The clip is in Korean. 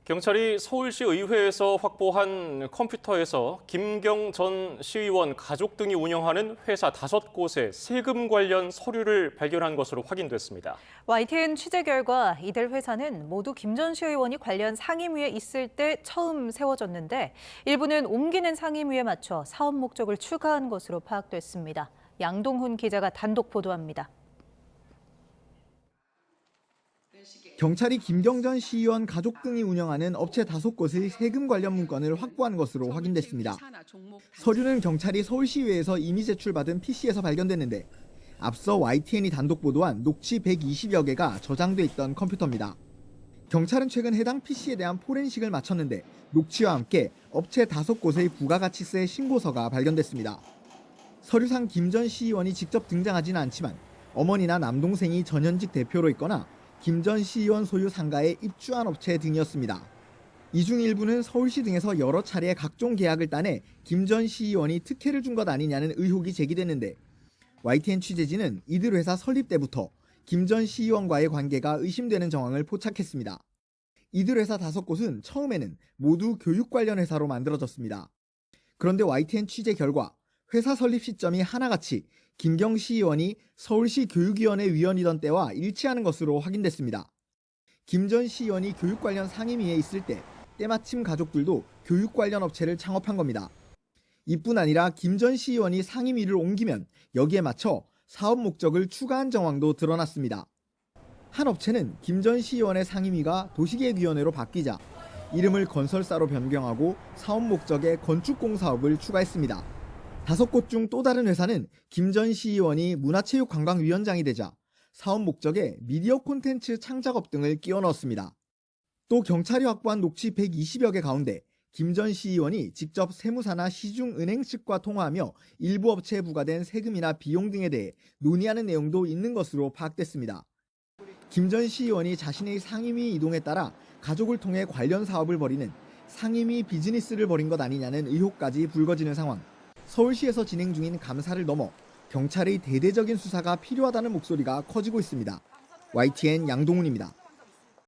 경찰이 서울시 의회에서 확보한 컴퓨터에서 김경 전 시의원 가족 등이 운영하는 회사 5곳의 세금 관련 서류를 발견한 것으로 확인됐습니다. YTN 취재 결과 이들 회사는 모두 김 전 시의원이 관련 상임위에 있을 때 처음 세워졌는데 일부는 옮기는 상임위에 맞춰 사업 목적을 추가한 것으로 파악됐습니다. 양동훈 기자가 단독 보도합니다. 경찰이 김경 전 시의원 가족 등이 운영하는 업체 5곳의 세금 관련 문건을 확보한 것으로 확인됐습니다. 서류는 경찰이 서울시의회에서 이미 제출받은 PC에서 발견됐는데 앞서 YTN이 단독 보도한 녹취 120여 개가 저장돼 있던 컴퓨터입니다. 경찰은 최근 해당 PC에 대한 포렌식을 마쳤는데 녹취와 함께 업체 5곳의 부가가치세 신고서가 발견됐습니다. 서류상 김 전 시의원이 직접 등장하지는 않지만 어머니나 남동생이 전현직 대표로 있거나 김 전 시의원 소유 상가에 입주한 업체 등이었습니다. 이 중 일부는 서울시 등에서 여러 차례 각종 계약을 따내 김 전 시의원이 특혜를 준 것 아니냐는 의혹이 제기됐는데 YTN 취재진은 이들 회사 설립 때부터 김 전 시의원과의 관계가 의심되는 정황을 포착했습니다. 이들 회사 5곳은 처음에는 모두 교육 관련 회사로 만들어졌습니다. 그런데 YTN 취재 결과 회사 설립 시점이 하나같이 김경 시의원이 서울시 교육위원회 위원이던 때와 일치하는 것으로 확인됐습니다. 김 전 시의원이 교육 관련 상임위에 있을 때 때마침 가족들도 교육 관련 업체를 창업한 겁니다. 이뿐 아니라 김 전 시의원이 상임위를 옮기면 여기에 맞춰 사업 목적을 추가한 정황도 드러났습니다. 한 업체는 김 전 시의원의 상임위가 도시계획위원회로 바뀌자 이름을 건설사로 변경하고 사업 목적의 건축공 사업을 추가했습니다. 5곳 중 또 다른 회사는 김 전 시의원이 문화체육관광위원장이 되자 사업 목적에 미디어 콘텐츠 창작업 등을 끼워 넣었습니다. 또 경찰이 확보한 녹취 120여 개 가운데 김 전 시의원이 직접 세무사나 시중은행 측과 통화하며 일부 업체에 부과된 세금이나 비용 등에 대해 논의하는 내용도 있는 것으로 파악됐습니다. 김 전 시의원이 자신의 상임위 이동에 따라 가족을 통해 관련 사업을 벌이는 상임위 비즈니스를 벌인 것 아니냐는 의혹까지 불거지는 상황. 서울시에서 진행 중인 감사를 넘어 경찰의 대대적인 수사가 필요하다는 목소리가 커지고 있습니다. YTN 양동훈입니다.